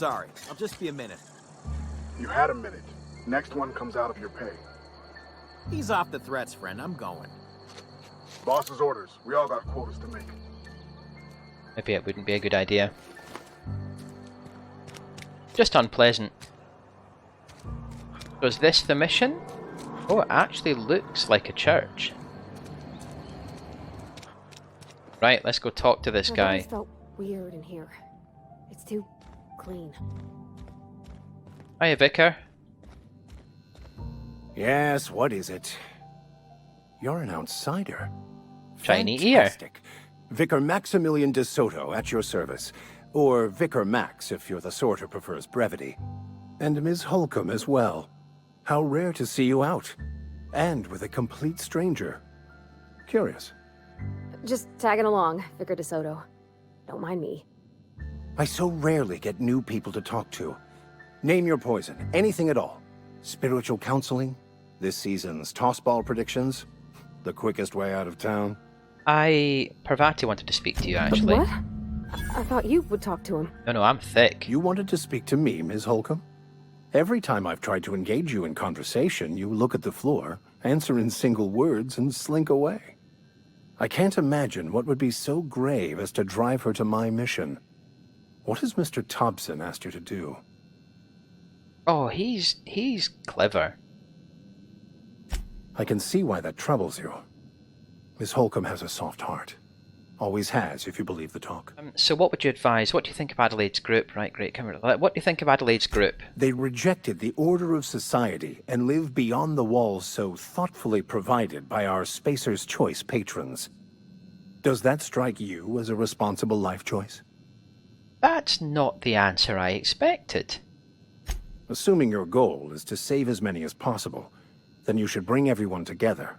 sorry. I'll just be a minute. You had a minute. Next one comes out of your pay. Ease off the threats, friend. I'm going. Boss's orders. We all got quotas to make. Maybe it wouldn't be a good idea. Just unpleasant. So is this the mission? Oh, it actually looks like a church. Right, let's go talk to this guy. It felt weird in here. It's too clean. Hiya, Vicar. Yes, what is it? You're an outsider. Shiny Fantastic. Vicar Maximilian de Soto at your service. Or Vicar Max if you're the sort who prefers brevity. And Ms. Holcomb as well. How rare to see you out. And with a complete stranger. Curious. Just tagging along, Vicar DeSoto. Don't mind me. I so rarely get new people to talk to. Name your poison, anything at all. Spiritual counseling? This season's tossball predictions? The quickest way out of town? Parvati wanted to speak to you, actually. What? I thought you would talk to him. No, I'm thick. You wanted to speak to me, Ms. Holcomb? Every time I've tried to engage you in conversation, you look at the floor, answer in single words, and slink away. I can't imagine what would be so grave as to drive her to my mission. What has Mr. Thompson asked you to do? Oh, he's clever. I can see why that troubles you. Miss Holcomb has a soft heart. Always has, if you believe the talk. So what would you advise? What do you think of Adelaide's group? Right, great. Come here. What do you think of Adelaide's group? They rejected the order of society and live beyond the walls so thoughtfully provided by our Spacer's Choice patrons. Does that strike you as a responsible life choice? That's not the answer I expected. Assuming your goal is to save as many as possible, then you should bring everyone together.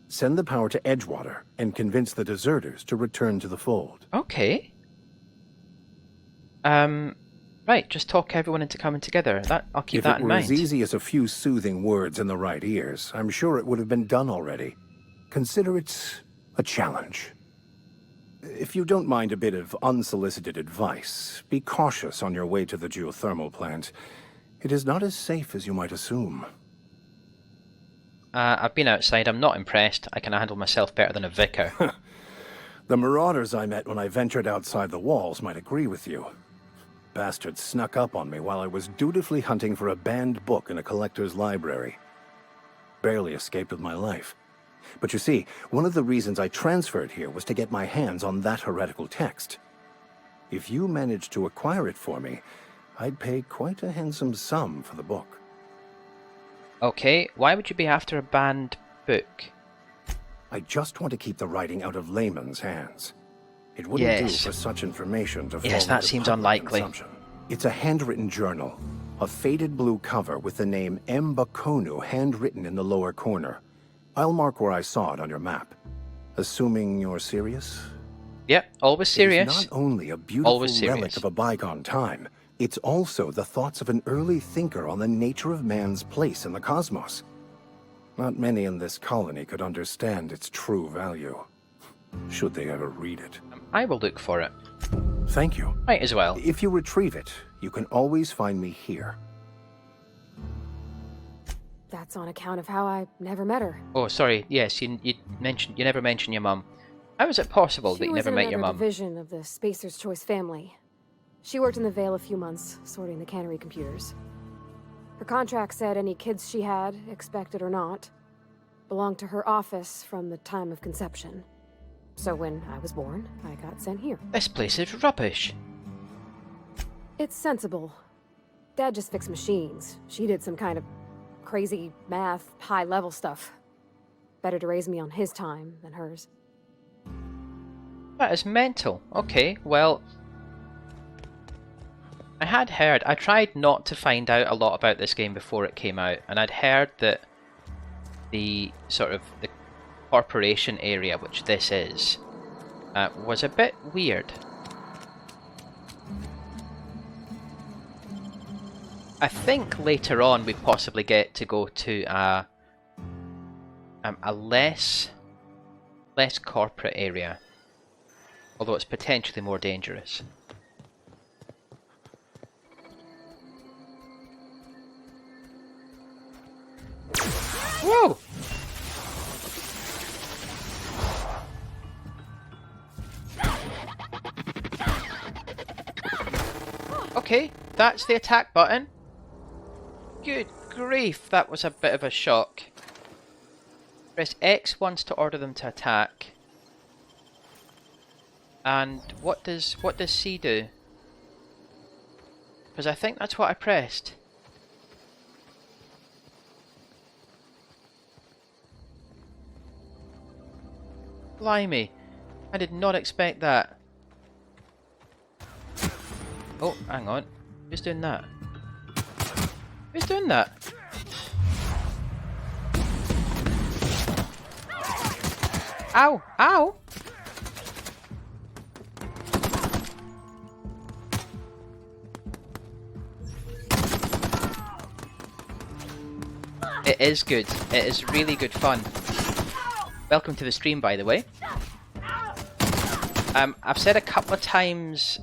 Send the power to Edgewater and convince the deserters to return to the fold. Okay. Right, just talk everyone into coming together. I'll keep that in mind. If it were as easy as a few soothing words in the right ears, I'm sure it would have been done already. Consider it a challenge. If you don't mind a bit of unsolicited advice, be cautious on your way to the geothermal plant. It is not as safe as you might assume. I've been outside. I'm not impressed. I can handle myself better than a vicar. The marauders I met when I ventured outside the walls might agree with you. Bastards snuck up on me while I was dutifully hunting for a banned book in a collector's library. Barely escaped with my life. But you see, one of the reasons I transferred here was to get my hands on that heretical text. If you managed to acquire it for me, I'd pay quite a handsome sum for the book. Okay, why would you be after a banned book? I just want to keep the writing out of layman's hands. It wouldn't do for such information to fall that into seems public unlikely. consumption. It's a handwritten journal, a faded blue cover with the name M. Bakonu handwritten in the lower corner. I'll mark where I saw it on your map. Assuming you're serious? Yep, always serious. It's not only a beautiful Always serious. relic of a bygone time, it's also the thoughts of an early thinker on the nature of man's place in the cosmos. Not many in this colony could understand its true value, should they ever read it. I will look for it. Thank you. Might as well. If you retrieve it, you can always find me here. That's on account of how I never met her. Oh, sorry. Yes, you never mentioned your mum. How is it possible that you never met your mum? She was in another division of the Spacer's Choice family. She worked in the Vale a few months, sorting the cannery computers. Her contract said any kids she had, expected or not, belonged to her office from the time of conception. So when I was born, I got sent here. This place is rubbish. It's sensible. Dad just fixed machines. She did some kind of crazy math, high-level stuff. Better to raise me on his time than hers. That is mental. Okay, well, I had heard, I tried not to find out a lot about this game before it came out, and I'd heard that the sort of the corporation area, which this is, was a bit weird. I think later on we possibly get to go to a less corporate area, although it's potentially more dangerous. Okay, that's the attack button. Good grief, that was a bit of a shock. Press X once to order them to attack. And what does C do? Because I think that's what I pressed. Blimey, I did not expect that. Oh, hang on. Who's doing that? Who's doing that? Ow! Ow! It is good. It is really good fun. Welcome to the stream, by the way. I've said a couple of times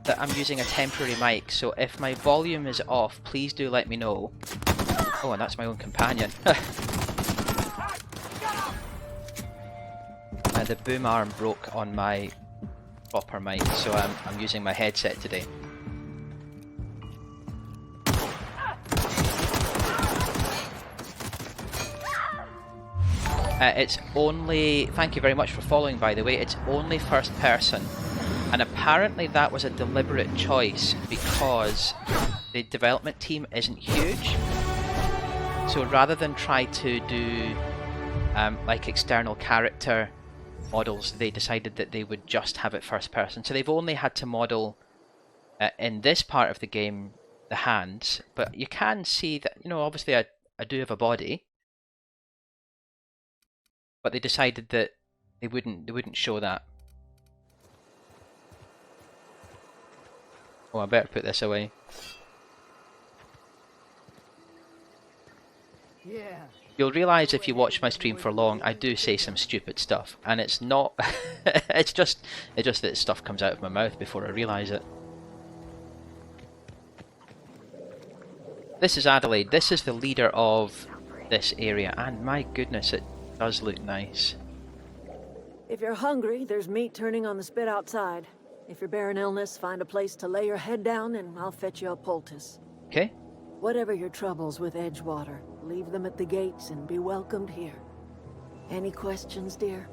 that I'm using a temporary mic, so if my volume is off, please do let me know. Oh, and that's my own companion. The boom arm broke on my proper mic, so I'm using my headset today. It's only... Thank you very much for following, by the way. It's only first person. And apparently that was a deliberate choice because the development team isn't huge. So rather than try to do like external character models, they decided that they would just have it first person. So they've only had to model in this part of the game the hands, but you can see that, you know, obviously I do have a body, but they decided that they wouldn't show that. Oh, I better put this away. Yeah. You'll realise if you watch my stream for long, I do say some stupid stuff, and it's not. it's just that stuff comes out of my mouth before I realise it. This is Adelaide. This is the leader of this area, and my goodness, it does look nice. If you're hungry, there's meat turning on the spit outside. If you're bearing illness, find a place to lay your head down and I'll fetch you a poultice. Okay. Whatever your troubles with Edgewater, leave them at the gates and be welcomed here. Any questions, dear?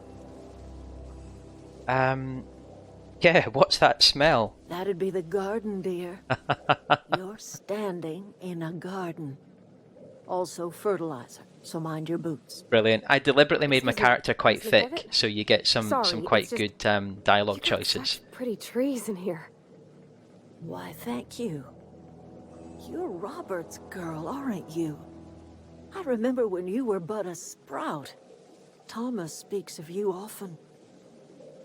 Yeah, what's that smell? That'd be the garden, dear. You're standing in a garden. Also fertilizer, so mind your boots. Brilliant. I deliberately made my Excuse me, character quite Mr. Devitt? thick, so you get some Sorry, quite it's just- good dialogue You got choices. such pretty trees in here. Why, thank you. You're Robert's girl, aren't you? I remember when you were but a sprout. Thomas speaks of you often.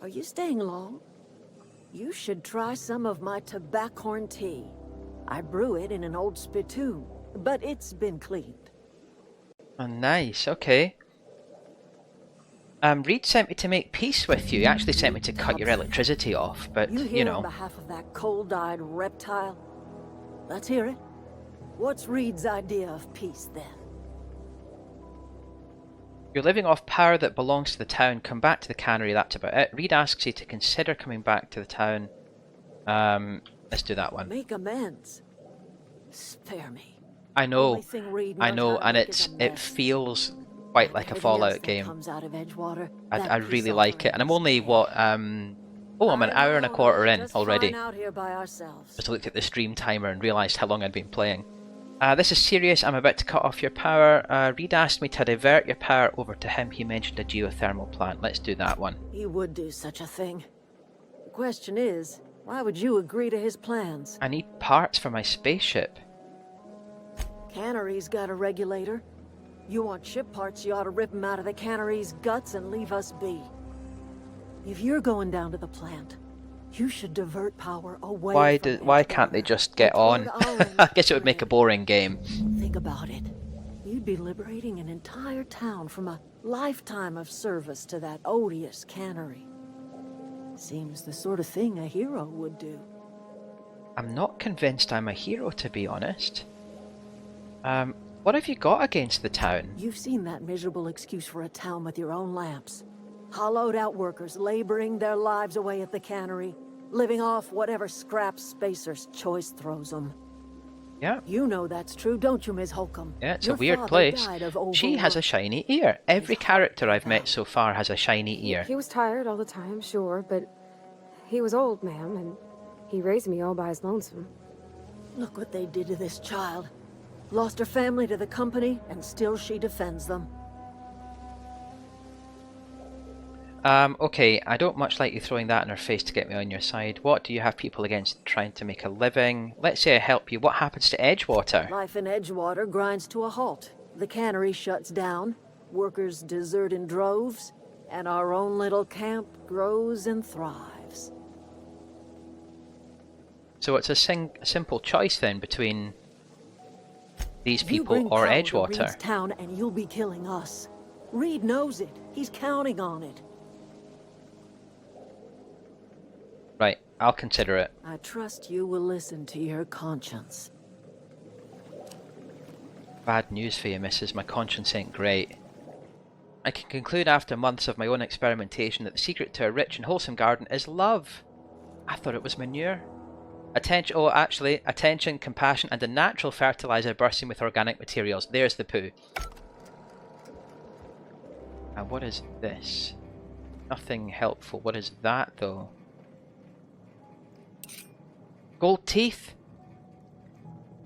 Are you staying long? You should try some of my tobaccorn tea. I brew it in an old spittoon, but it's been cleaned. Oh, nice. Okay. Reed sent me to make peace with you. He actually sent me to cut your electricity off, but You you here on know. behalf of that cold-eyed reptile? Let's hear it. What's Reed's idea of peace, then? You're living off power that belongs to the town. Come back to the cannery, that's about it. Reed asks you to consider coming back to the town. Let's do that one. Make amends. Spare me. I know, Only thing Reed I knows know, how to and make is a it mess. feels quite like a Everything Fallout else that game. comes out of Edgewater, I that really peace like it, and I'm only, what, oh, I'm an hour and a quarter in already. Out here by ourselves. Just looked at the stream timer and realised how long I'd been playing. This is serious, I'm about to cut off your power. Reed asked me to divert your power over to him. He mentioned a geothermal plant. Let's do that one. He would do such a thing. The question is, why would you agree to his plans? I need parts for my spaceship. Cannery's got a regulator. You want ship parts, you ought to rip them out of the cannery's guts and leave us be. If you're going down to the plant, you should divert power away from Why can't they Edgewater just get toward on? our I guess it would make a boring game. Think about it. You'd be liberating an entire town from a lifetime of service to that odious cannery. Seems the sort of thing a hero would do. I'm not convinced I'm a hero, to be honest. What have you got against the town? You've seen that miserable excuse for a town with your own lamps. Hollowed out workers laboring their lives away at the cannery. living off whatever scraps Spacer's Choice throws them. Yeah. You know that's true, don't you, Miss Holcomb? Yeah, it's Your a weird father place. died of She has a overwork. shiny ear. Every character I've met so far has a shiny ear. He was tired all the time, sure, but he was old, ma'am, and he raised me all by his lonesome. Look what they did to this child. Lost her family to the company, and still she defends them. Okay, I don't much like you throwing that in her face to get me on your side. What do you have people against trying to make a living? Let's say I help you. What happens to Edgewater? Life in Edgewater grinds to a halt. The cannery shuts down, workers desert in droves, and our own little camp grows and thrives. So it's a simple choice then between these You people bring or power to Edgewater. Reed's town and you'll be killing us. Reed knows it. He's counting on it. Right, I'll consider it. I trust you will listen to your conscience. Bad news for you, missus. My conscience ain't great. I can conclude after months of my own experimentation that the secret to a rich and wholesome garden is love. I thought it was manure. Attention, compassion, and a natural fertilizer bursting with organic materials. There's the poo. And what is this? Nothing helpful. What is that, though? Gold teeth?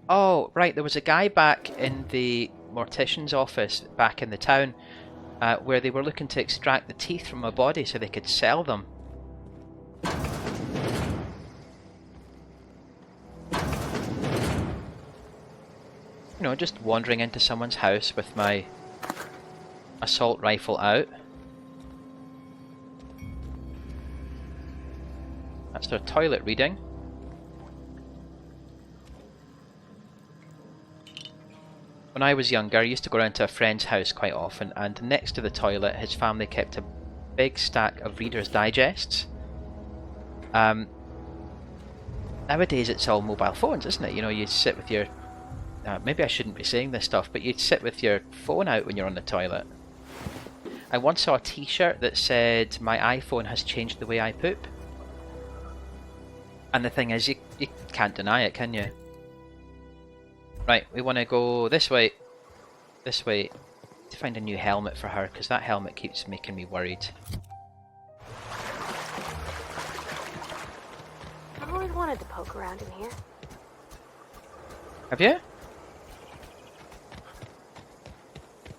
Oh, right, there was a guy back in the mortician's office back in the town where they were looking to extract the teeth from a body so they could sell them. You know, just wandering into someone's house with my assault rifle out. That's their toilet reading. When I was younger, I used to go around to a friend's house quite often, and next to the toilet, his family kept a big stack of Reader's Digests. Nowadays, it's all mobile phones, isn't it? You know, you sit with your... maybe I shouldn't be saying this stuff, but you'd sit with your phone out when you're on the toilet. I once saw a t-shirt that said, "My iPhone has changed the way I poop." And the thing is, you can't deny it, can you? Right, we want to go this way. This way. To find a new helmet for her, because that helmet keeps making me worried. I've always wanted to poke around in here. Have you?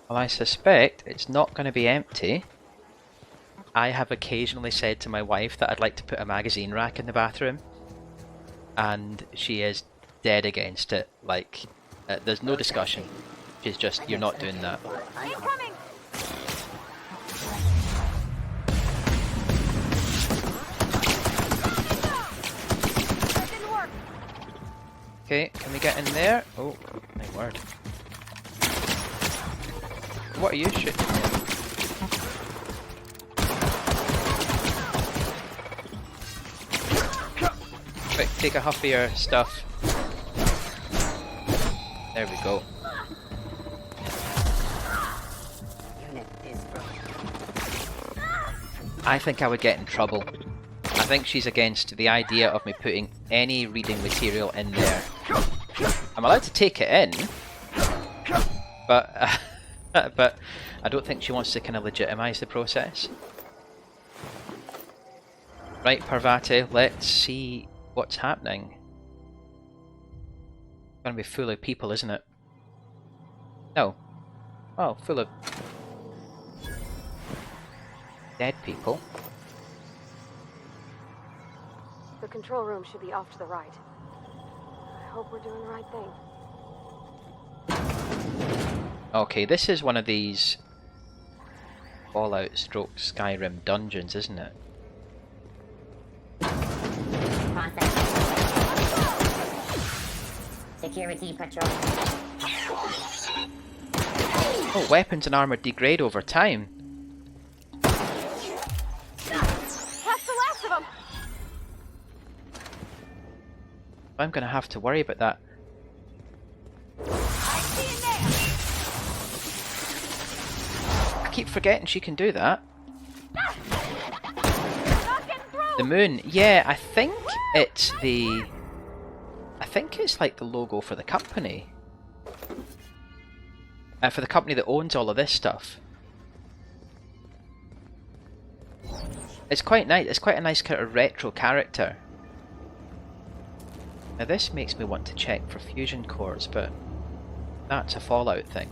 Well, I suspect it's not going to be empty. I have occasionally said to my wife that I'd like to put a magazine rack in the bathroom, and she is dead against it. Like, there's no discussion. She's just, you're not doing that. Incoming! That didn't work. Okay, can we get in there? Oh, my word. What are you shooting at? Quick, take a huff of your stuff. There we go. I think I would get in trouble. I think she's against the idea of me putting any reading material in there. I'm allowed to take it in, but but I don't think she wants to kind of legitimise the process. Right, Parvati, let's see what's happening. It's gonna be full of people, isn't it? No. Oh, full of dead people. The control room should be off to the right. I hope we're doing the right thing. Okay, this is one of these Fallout stroke Skyrim dungeons, isn't it? Security patrol. Oh, weapons and armor degrade over time. That's the last of them! I'm gonna have to worry about that. I see it there! I keep forgetting she can do that. Not getting through! The moon, yeah, I think it's like the logo for the company. For the company that owns all of this stuff. It's quite nice. It's quite a nice kind of retro character. Now this makes me want to check for fusion cores, but that's a Fallout thing.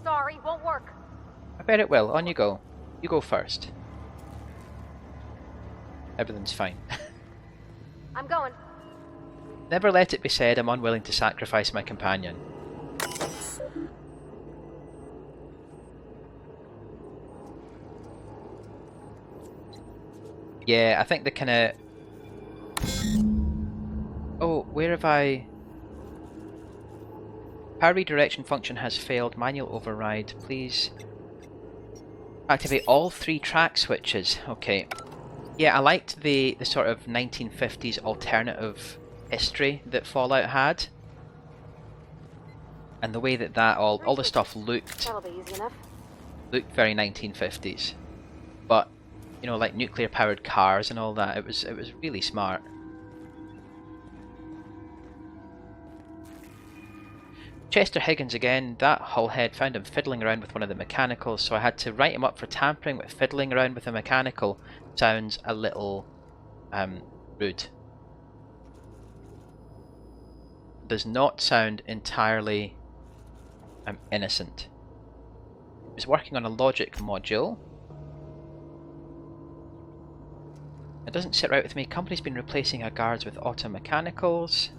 Sorry, won't work. I bet it will. On you go. You go first. Everything's fine. I'm going. Never let it be said I'm unwilling to sacrifice my companion. Yeah, I think the kind of... Oh, where have I... Power redirection function has failed. Manual override. Please activate all 3 track switches. Okay. Yeah, I liked the sort of 1950s alternative history that Fallout had. And the way that all the stuff looked That'll be easy enough. looked very 1950s. But, you know, like nuclear powered cars and all that, it was really smart. Chester Higgins again, that hullhead found him fiddling around with one of the mechanicals, so I had to write him up for tampering with fiddling around with a mechanical. Sounds a little rude. Does not sound entirely innocent. He was working on a logic module. It doesn't sit right with me. Company's been replacing our guards with auto mechanicals.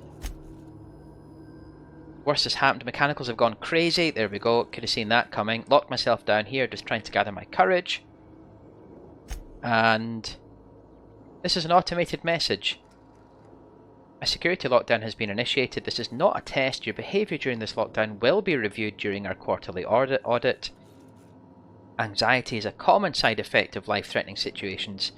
Worst has happened. Mechanicals have gone crazy. There we go. Could have seen that coming. Locked myself down here, just trying to gather my courage. And this is an automated message. A security lockdown has been initiated. This is not a test. Your behaviour during this lockdown will be reviewed during our quarterly audit. Anxiety is a common side effect of life-threatening situations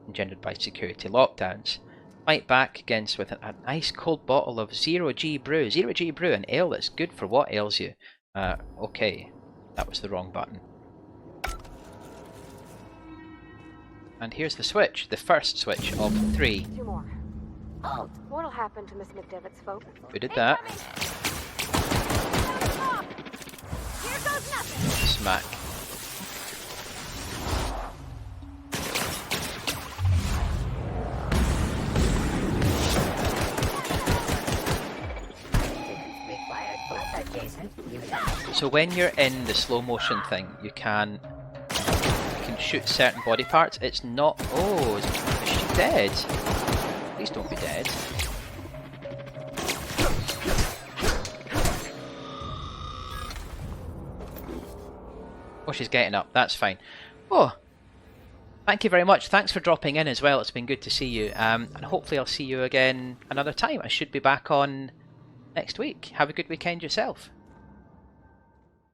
engendered by security lockdowns. Fight back against with a nice cold bottle of 0G brew. 0G brew, an ale that's good for what ails you. Okay, that was the wrong button. And here's the switch, the first switch of 3. 2 more. Oh, what'll happen to Miss McDevitt's folk? Who did that? Here goes nothing. Smack. So when you're in the slow motion thing, you can shoot certain body parts. It's not... Oh, is she dead? Please don't be dead. Oh, she's getting up. That's fine. Oh, thank you very much. Thanks for dropping in as well. It's been good to see you. And hopefully I'll see you again another time. I should be back on next week. Have a good weekend yourself.